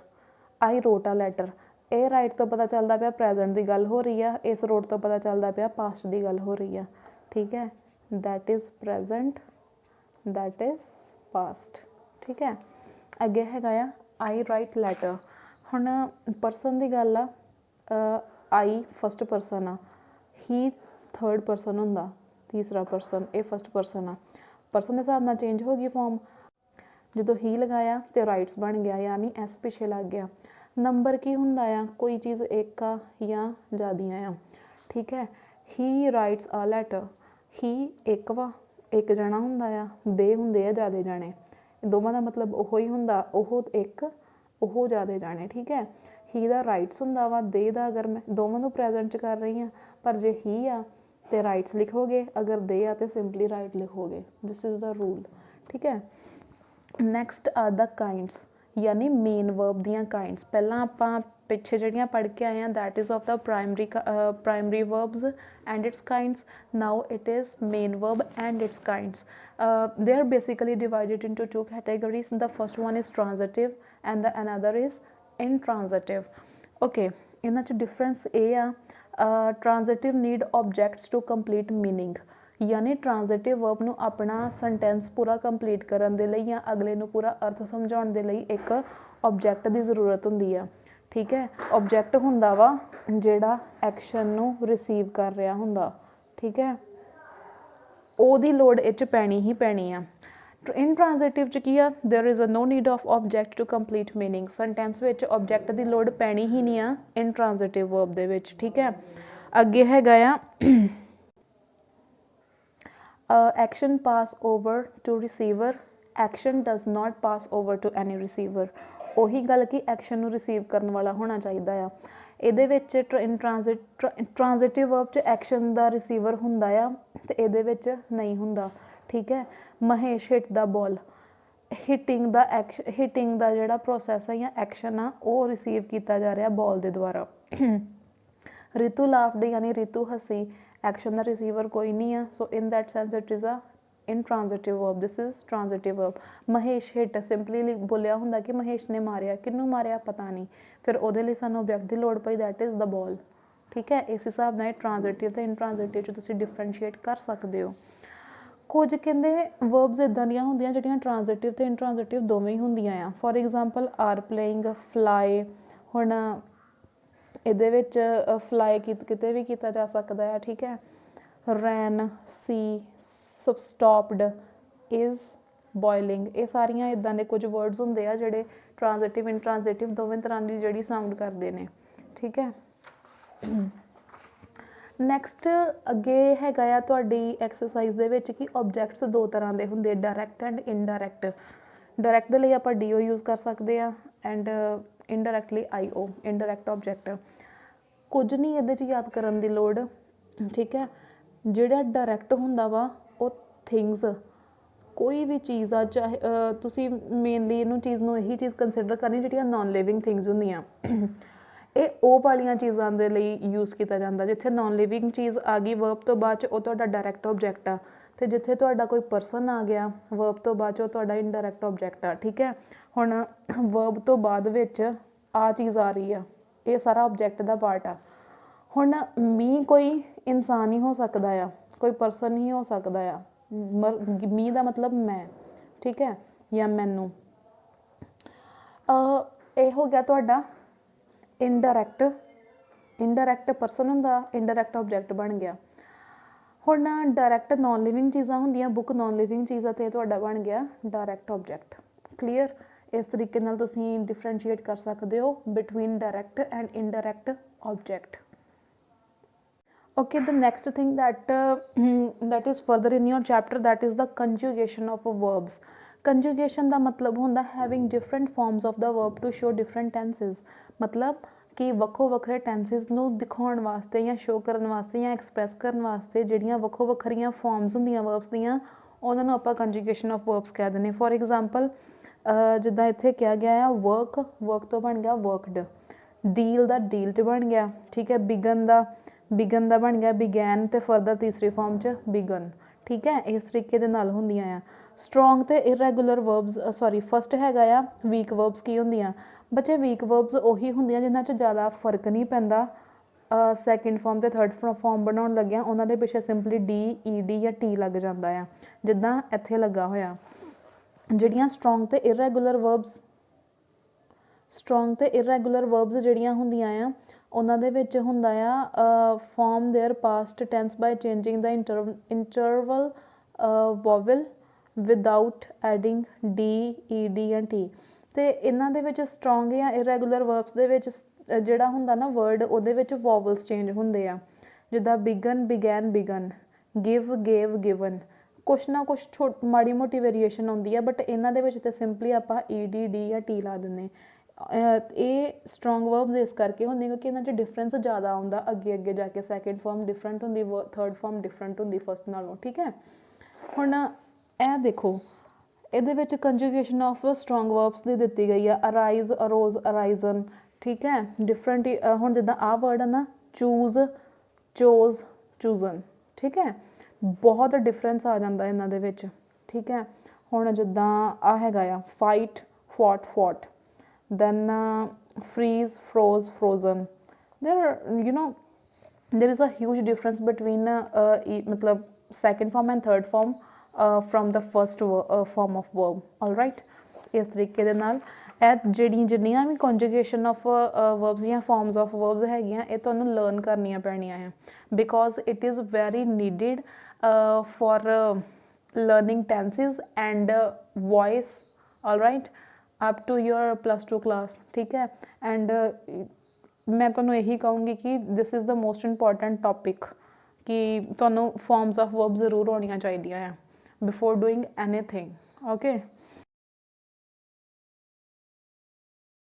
ਆਈ ਰੋਟ ਆ ਲੈਟਰ। ਇਹ ਰਾਈਟ ਤੋਂ ਪਤਾ ਚੱਲਦਾ ਪਿਆ ਪ੍ਰੈਜ਼ੈਂਟ ਦੀ ਗੱਲ ਹੋ ਰਹੀ ਆ, ਇਸ ਰੋਟ ਤੋਂ ਪਤਾ ਚੱਲਦਾ ਪਿਆ ਪਾਸਟ ਦੀ ਗੱਲ ਹੋ ਰਹੀ ਆ, ਠੀਕ ਹੈ। That is present, that is past, ਠੀਕ ਹੈ। ਅੱਗੇ ਹੈਗਾ ਆ ਆਈ ਰਾਈਟ ਲੈਟਰ। ਹੁਣ ਪਰਸਨ ਦੀ ਗੱਲ ਆ, ਆਈ ਫਸਟ ਪਰਸਨ ਆ, ਹੀ ਥਰਡ ਪਰਸਨ ਹੁੰਦਾ, ਤੀਸਰਾ ਪਰਸਨ, ਇਹ ਫਸਟ ਪਰਸਨ ਆ। ਪਰਸਨ ਦੇ ਹਿਸਾਬ ਨਾਲ ਚੇਂਜ ਹੋ ਗਈ ਫੋਰਮ। ਜਦੋਂ ਹੀ ਲਗਾਇਆ ਅਤੇ ਰਾਈਟਸ ਬਣ ਗਿਆ, ਯਾਨੀ ਐਸ ਪਿੱਛੇ ਲੱਗ ਗਿਆ। ਨੰਬਰ ਕੀ ਹੁੰਦਾ ਆ, ਕੋਈ ਚੀਜ਼ ਇੱਕ ਆ ਜਾਂ ਜ਼ਿਆਦੀਆਂ ਆ, ਠੀਕ ਹੈ। ਹੀ ਰਾਈਟਸ ਆ ਲੈਟਰ, ਹੀ ਇੱਕ ਵਾ, ਇੱਕ ਜਣਾ ਹੁੰਦਾ ਆ, ਦੇ ਹੁੰਦੇ ਆ ਜ਼ਿਆਦਾ ਜਾਣੇ, ਦੋਵਾਂ ਦਾ ਮਤਲਬ ਉਹੋ ਹੀ ਹੁੰਦਾ, ਉਹ ਇੱਕ ਉਹ ਜ਼ਿਆਦਾ ਜਾਣੇ, ਠੀਕ ਹੈ। ਹੀ ਦਾ ਰਾਈਟਸ ਹੁੰਦਾ ਵਾ, ਦੇ ਦਾ ਅਗਰ ਮੈਂ ਦੋਵਾਂ ਨੂੰ ਪ੍ਰੈਜ਼ੈਂਟ 'ਚ ਕਰ ਰਹੀ ਹਾਂ, ਪਰ ਜੇ ਹੀ ਆ ਤੇ ਰਾਈਟਸ ਲਿਖੋਗੇ, ਅਗਰ ਦੇ ਆ ਤੇ ਸਿੰਪਲੀ ਰਾਈਟ ਲਿਖੋਗੇ। ਦਿਸ ਇਜ਼ ਦਾ ਰੂਲ, ਠੀਕ ਹੈ। ਨੈਕਸਟ ਆਰ ਦਾ ਕਾਈਂਡਸ, ਯਾਨੀ ਮੇਨ ਵਰਬ ਦੀਆਂ ਕਾਈਂਡਸ। ਪਹਿਲਾਂ ਆਪਾਂ ਪਿੱਛੇ ਜਿਹੜੀਆਂ ਪੜ੍ਹ ਕੇ ਆਏ ਹਾਂ that is of the primary verbs and its kinds. Now it is main verb and its kinds. They are basically divided into two categories. The first one is transitive and the another is intransitive. Okay, ਇਹਨਾਂ 'ਚ difference ਇਹ ਆ, transitive need objects to complete meaning, ਯਾਨੀ ਟ੍ਰਾਂਜ਼ਿਟਿਵ verb ਨੂੰ ਆਪਣਾ sentence ਪੂਰਾ complete ਕਰਨ ਦੇ ਲਈ ਜਾਂ ਅਗਲੇ ਨੂੰ ਪੂਰਾ ਅਰਥ ਸਮਝਾਉਣ ਦੇ ਲਈ ਇੱਕ ਆਬਜੈਕਟ ਦੀ ਜ਼ਰੂਰਤ ਹੁੰਦੀ ਆ, ਠੀਕ ਹੈ। ਆਬਜੈਕਟ ਹੁੰਦਾ ਵਾ ਜਿਹੜਾ ਐਕਸ਼ਨ ਨੂੰ ਰਿਸੀਵ ਕਰ ਰਿਹਾ ਹੁੰਦਾ, ਠੀਕ ਹੈ, ਉਹਦੀ ਲੋੜ ਇਹ 'ਚ ਪੈਣੀ ਹੀ ਪੈਣੀ ਆ। ਇਨਟ੍ਰਾਂਜ਼ਿਟਿਵ 'ਚ ਕੀ ਆ, there is a no need of object to complete meaning. Sentence ਵਿੱਚ ਆਬਜੈਕਟ ਦੀ ਲੋੜ ਪੈਣੀ ਹੀ ਨਹੀਂ ਆ ਇਨਟ੍ਰਾਂਜ਼ਿਟਿਵ ਵਰਬ ਦੇ ਵਿੱਚ, ਠੀਕ ਹੈ। ਅੱਗੇ ਹੈਗਾ ਆ action pass over to receiver, action does not pass over to any receiver। ਉਹੀ ਗੱਲ ਕਿ ਐਕਸ਼ਨ ਨੂੰ ਰਿਸੀਵ ਕਰਨ ਵਾਲਾ ਹੋਣਾ ਚਾਹੀਦਾ ਆ। ਇਹਦੇ ਵਿੱਚ ਟ੍ਰਾਂਜ਼ਿਟਿਵ ਵਰਬ 'ਚ ਐਕਸ਼ਨ ਦਾ ਰਿਸੀਵਰ ਹੁੰਦਾ ਆ ਤੇ ਇਹਦੇ ਵਿੱਚ ਨਹੀਂ ਹੁੰਦਾ, ਠੀਕ ਹੈ। ਮਹੇਸ਼ ਹਿੱਟ ਦਾ ਬਾਲ, ਹਿੱਟਿੰਗ ਦਾ ਜਿਹੜਾ ਪ੍ਰੋਸੈਸ ਹੈ ਜਾਂ ਐਕਸ਼ਨ ਆ ਉਹ ਰਿਸੀਵ ਕੀਤਾ ਜਾ ਰਿਹਾ ਬਾਲ ਦੇ ਦੁਆਰਾ। ਰਿਤੂ ਲਾਫਡ, ਯਾਨੀ ਰਿਤੂ ਹੱਸੀ, ਐਕਸ਼ਨ ਦਾ ਰਿਸੀਵਰ ਕੋਈ ਨਹੀਂ ਆ, so in that sense it is a intransitive verb, this is transitive verb. Mahesh hit, simply ਬੋਲਿਆ ਹੁੰਦਾ ਕਿ ਮਹੇਸ਼ ਨੇ ਮਾਰਿਆ, ਕਿਹਨੂੰ ਮਾਰਿਆ ਪਤਾ ਨਹੀਂ, ਫਿਰ ਉਹਦੇ ਲਈ ਸਾਨੂੰ ਆਬਜੈਕਟ ਦੀ ਲੋੜ ਪਈ, ਦੈਟ ਇਜ਼ ਦਾ ਬਾਲ, ਠੀਕ ਹੈ। ਇਸ ਹਿਸਾਬ ਨਾਲ ਟ੍ਰਾਂਜ਼ਿਟਿਵ ਅਤੇ ਇਨਟ੍ਰਾਂਜ਼ਿਟਿਵ 'ਚ ਤੁਸੀਂ ਡਿਫਰੈਂਸ਼ੀਏਟ ਕਰ ਸਕਦੇ ਹੋ। ਕੁਝ ਕਹਿੰਦੇ ਵਰਬਸ ਇੱਦਾਂ ਦੀਆਂ ਹੁੰਦੀਆਂ ਜਿਹੜੀਆਂ ਟ੍ਰਾਂਜ਼ਿਟਿਵ ਅਤੇ ਇਨਟ੍ਰਾਂਜ਼ਿਟਿਵ ਦੋਵੇਂ ਹੀ ਹੁੰਦੀਆਂ ਆ। For example R playing, fly. ਹੁਣ ਇਹਦੇ ਵਿੱਚ ਫਲਾਈ ਕਿਤੇ ਵੀ ਕੀਤਾ ਜਾ ਸਕਦਾ ਹੈ, ਠੀਕ ਹੈ। ਰੈਨ, ਸੀ, ਸਟੋਪਡ, ਇਜ਼, ਬੋਇਲਿੰਗ, ਇਹ ਸਾਰੀਆਂ ਇੱਦਾਂ ਦੇ ਕੁਝ ਵਰਡਸ ਹੁੰਦੇ ਆ ਜਿਹੜੇ ਟ੍ਰਾਂਜ਼ਿਟਿਵ ਇਨਟ੍ਰਾਂਜ਼ਿਟਿਵ ਦੋਵੇਂ ਤਰ੍ਹਾਂ ਦੀ ਜਿਹੜੀ ਸਾਊਂਡ ਕਰਦੇ ਨੇ, ਠੀਕ ਹੈ। ਨੈਕਸਟ ਅੱਗੇ ਹੈਗਾ ਆ ਤੁਹਾਡੀ ਐਕਸਰਸਾਈਜ਼ ਦੇ ਵਿੱਚ ਕਿ ਆਬਜੈਕਟਸ ਦੋ ਤਰ੍ਹਾਂ ਦੇ ਹੁੰਦੇ, ਡਾਇਰੈਕਟ ਐਂਡ ਇਨਡਾਇਰੈਕਟ। ਡਾਇਰੈਕਟ ਦੇ ਲਈ ਆਪਾਂ ਡੀਓ ਯੂਜ਼ ਕਰ ਸਕਦੇ ਹਾਂ ਐਂਡ ਇਨਡਾਇਰੈਕਟਲੀ ਆਈਓ, ਇਨਡਾਇਰੈਕਟ ਆਬਜੈਕਟ। ਕੁਝ ਨਹੀਂ ਇਹਦੇ 'ਚ ਯਾਦ ਕਰਨ ਦੀ ਲੋੜ, ਠੀਕ ਹੈ। ਜਿਹੜਾ ਡਾਇਰੈਕਟ ਹੁੰਦਾ ਵਾ ਉਹ ਥਿੰਗਸ, ਕੋਈ ਵੀ ਚੀਜ਼ ਆ, ਚਾਹੇ ਤੁਸੀਂ ਮੇਨਲੀ ਇਹਨੂੰ ਚੀਜ਼ ਨੂੰ ਇਹੀ ਚੀਜ਼ ਕੰਸੀਡਰ ਕਰਨੀ ਜਿਹੜੀਆਂ ਨੋਨ ਲਿਵਿੰਗ ਥਿੰਗਸ ਹੁੰਦੀਆਂ, ਇਹ ਉਹ ਵਾਲੀਆਂ ਚੀਜ਼ਾਂ ਦੇ ਲਈ ਯੂਜ਼ ਕੀਤਾ ਜਾਂਦਾ। ਜਿੱਥੇ ਨੋਨ ਲਿਵਿੰਗ ਚੀਜ਼ ਆ ਗਈ ਵਰਬ ਤੋਂ ਬਾਅਦ 'ਚ ਉਹ ਤੁਹਾਡਾ ਡਾਇਰੈਕਟ ਆਬਜੈਕਟ ਆ, ਅਤੇ ਜਿੱਥੇ ਤੁਹਾਡਾ ਕੋਈ ਪਰਸਨ ਆ ਗਿਆ ਵਰਬ ਤੋਂ ਬਾਅਦ 'ਚ ਉਹ ਤੁਹਾਡਾ ਇਨਡਾਇਰੈਕਟ ਆਬਜੈਕਟ ਆ, ਠੀਕ ਹੈ। ਹੁਣ ਵਰਬ ਤੋਂ ਬਾਅਦ ਵਿੱਚ ਆ ਚੀਜ਼ ਆ ਰਹੀ ਆ, ਇਹ ਸਾਰਾ ਆਬਜੈਕਟ ਦਾ ਪਾਰਟ ਆ। ਹੁਣ ਮੀਂਹ ਕੋਈ ਇਨਸਾਨ ਹੀ ਹੋ ਸਕਦਾ ਆ, ਕੋਈ ਪਰਸਨ ਹੀ ਹੋ ਸਕਦਾ ਆ। ਮੀਂਹ ਦਾ ਮਤਲਬ ਮੈਂ, ਠੀਕ ਹੈ, ਜਾਂ ਮੈਨੂੰ। ਇਹ ਹੋ ਗਿਆ ਤੁਹਾਡਾ ਇਨਡਾਇਰੈਕਟ ਪਰਸਨ ਹੁੰਦਾ, ਇਨਡਾਇਰੈਕਟ ਆਬਜੈਕਟ ਬਣ ਗਿਆ। ਹੁਣ ਡਾਇਰੈਕਟ ਨੋਨ ਲਿਵਿੰਗ ਚੀਜ਼ਾਂ ਹੁੰਦੀਆਂ, ਬੁੱਕ ਨੋਨ ਲਿਵਿੰਗ ਚੀਜ਼ਾਂ, ਅਤੇ ਤੁਹਾਡਾ ਬਣ ਗਿਆ ਡਾਇਰੈਕਟ ਆਬਜੈਕਟ। ਕਲੀਅਰ? ਇਸ ਤਰੀਕੇ ਨਾਲ ਤੁਸੀਂ ਡਿਫਰੈਂਸ਼ੀਏਟ ਕਰ ਸਕਦੇ ਹੋ between direct and indirect object. Okay, the next thing that is further in your chapter, that is the conjugation of verbs. Conjugation ਦਾ ਮਤਲਬ ਹੁੰਦਾ having different forms of the verb to show different tenses। ਮਤਲਬ ਕਿ ਵੱਖੋ ਵੱਖਰੇ ਟੈਂਸਿਸ ਨੂੰ ਦਿਖਾਉਣ ਵਾਸਤੇ ਜਾਂ ਸ਼ੋ ਕਰਨ ਵਾਸਤੇ ਜਾਂ ਐਕਸਪ੍ਰੈਸ ਕਰਨ ਵਾਸਤੇ ਜਿਹੜੀਆਂ ਵੱਖੋ ਵੱਖਰੀਆਂ ਫੋਰਮਸ ਹੁੰਦੀਆਂ ਵਰਬਸ ਦੀਆਂ, ਉਹਨਾਂ ਨੂੰ ਆਪਾਂ ਕੰਜੂਗੇਸ਼ਨ ਆਫ ਵਰਬਸ ਕਹਿ ਦਿੰਦੇ। ਫੋਰ ਐਗਜ਼ਾਮਪਲ ਜਿੱਦਾਂ ਇੱਥੇ ਕਿਹਾ ਗਿਆ ਆ ਵਰਕ ਤੋਂ ਬਣ ਗਿਆ ਵਰਕਡ, ਡੀਲ ਦਾ ਡੀਲ 'ਚ ਬਣ ਗਿਆ, ਠੀਕ ਹੈ। ਬਿਗਨ ਦਾ ਬਣ ਗਿਆ ਬਿਗੈਨ, ਅਤੇ ਫਰਦਰ ਤੀਸਰੀ ਫਾਰਮ 'ਚ ਬਿਗਨ, ਠੀਕ ਹੈ। ਇਸ ਤਰੀਕੇ ਦੇ ਨਾਲ ਹੁੰਦੀਆਂ ਆ ਸਟਰੋਂਗ ਅਤੇ ਇਰੈਗੂਲਰ ਵਰਬਸ। ਫਸਟ ਹੈਗਾ ਆ ਵੀਕ ਵਰਬਸ। ਕੀ ਹੁੰਦੀਆਂ ਬੱਚੇ? ਵੀਕ ਵਰਬਸ ਉਹੀ ਹੁੰਦੀਆਂ ਜਿਨ੍ਹਾਂ 'ਚ ਜ਼ਿਆਦਾ ਫਰਕ ਨਹੀਂ ਪੈਂਦਾ ਸੈਕਿੰਡ ਫਾਰਮ ਅਤੇ ਥਰਡ ਫਾਰਮ ਬਣਾਉਣ ਲੱਗਿਆ, ਉਹਨਾਂ ਦੇ ਪਿੱਛੇ ਸਿੰਪਲੀ ਡੀ, ਈ ਡੀ ਜਾਂ ਟੀ ਲੱਗ ਜਾਂਦਾ ਆ, ਜਿੱਦਾਂ ਇੱਥੇ ਲੱਗਾ ਹੋਇਆ। ਜਿਹੜੀਆਂ ਸਟਰੋਂਗ ਅਤੇ ਇਰੈਗੂਲਰ ਵਰਬਸ ਜਿਹੜੀਆਂ ਹੁੰਦੀਆਂ ਆ, ਉਹਨਾਂ ਦੇ ਵਿੱਚ ਹੁੰਦਾ ਆ form their past tense by changing the interval vowel without adding D, E D ਜਾਂ ਟੀ। ਅਤੇ ਇਹਨਾਂ ਦੇ ਵਿੱਚ ਸਟਰੋਂਗ ਜਾਂ ਇਰੈਗੂਲਰ ਵਰਬਸ ਦੇ ਵਿੱਚ ਜਿਹੜਾ ਹੁੰਦਾ ਨਾ ਵਰਡ, ਉਹਦੇ ਵਿੱਚ ਵੋਵਲਸ ਚੇਂਜ ਹੁੰਦੇ ਆ, ਜਿੱਦਾਂ begin, began, begun, give, gave, given, ਕੁਛ ਨਾ ਕੁਛ ਮਾੜੀ ਮੋਟੀ ਵੇਰੀਏਸ਼ਨ ਆਉਂਦੀ ਹੈ, ਬਟ ਇਹਨਾਂ ਦੇ ਵਿੱਚ ਤਾਂ ਸਿੰਪਲੀ ਆਪਾਂ ਈ ਡੀ ਡੀ ਜਾਂ ਟੀ ਲਾ ਦਿੰਦੇ। ਇਹ ਸਟਰੋਂਗ ਵਰਬਸ ਇਸ ਕਰਕੇ ਹੁੰਦੇ ਕਿਉਂਕਿ ਇਹਨਾਂ 'ਚ ਡਿਫਰੈਂਸ ਜ਼ਿਆਦਾ ਆਉਂਦਾ ਅੱਗੇ ਅੱਗੇ ਜਾ ਕੇ। ਸੈਕਿੰਡ ਫਾਰਮ ਡਿਫਰੈਂਟ ਹੁੰਦੀ, ਥਰਡ ਫਾਰਮ ਡਿਫਰੈਂਟ ਹੁੰਦੀ ਫਸਟ ਨਾਲੋਂ, ਠੀਕ ਹੈ। ਹੁਣ ਇਹ ਦੇਖੋ, ਇਹਦੇ ਵਿੱਚ ਕੰਜੂਗੇਸ਼ਨ ਆਫ ਸਟਰੋਂਗ ਵਰਬਸ ਦੀ ਦਿੱਤੀ ਗਈ ਆ, ਅਰਾਈਜ਼, ਅਰੋਜ਼, ਅਰਾਈਜ਼ਨ, ਠੀਕ ਹੈ। ਡਿਫਰੈਂਟ ਹੁਣ ਜਿੱਦਾਂ ਆਹ ਵਰਡ ਆ ਨਾ, ਚੂਜ਼, ਚੋਜ਼, ਚੂਜ਼ਨ, ਠੀਕ ਹੈ। ਬਹੁਤ ਡਿਫਰੈਂਸ ਆ ਜਾਂਦਾ ਇਹਨਾਂ ਦੇ ਵਿੱਚ, ਠੀਕ ਹੈ। ਹੁਣ ਜਿੱਦਾਂ ਆਹ ਹੈਗਾ ਆ fight, ਫੌਟ, ਫੌਟ, then freeze, froze, frozen. There is a huge difference between matlab second form and third form from the first form of verb, all right। ਇਸ ਤਰੀਕੇ ਦੇ ਨਾਲ ਇਹ ਜਿੰਨੀਆਂ ਵੀ conjugation of verbs ਜਾਂ forms of verbs ਹੈਗੀਆਂ, ਇਹ ਤੁਹਾਨੂੰ learn ਕਰਨੀਆਂ ਪੈਣੀਆਂ ਹੈ, because it is very needed for learning tenses and voice, all right, up to your +2 class, ठीक है। एंड मैं ਤੁਹਾਨੂੰ ਇਹੀ ਕਹੂੰਗੀ ਕਿ this is the most important topic, ਕਿ ਤੁਹਾਨੂੰ ਫਾਰਮਸ ਆਫ ਵਰਬ ਜ਼ਰੂਰ ਆਉਣੀਆਂ ਚਾਹੀਦੀਆਂ ਆ ਬਿਫੋਰ ਡੂਇੰਗ ਐਨੀਥਿੰਗ, ਓਕੇ।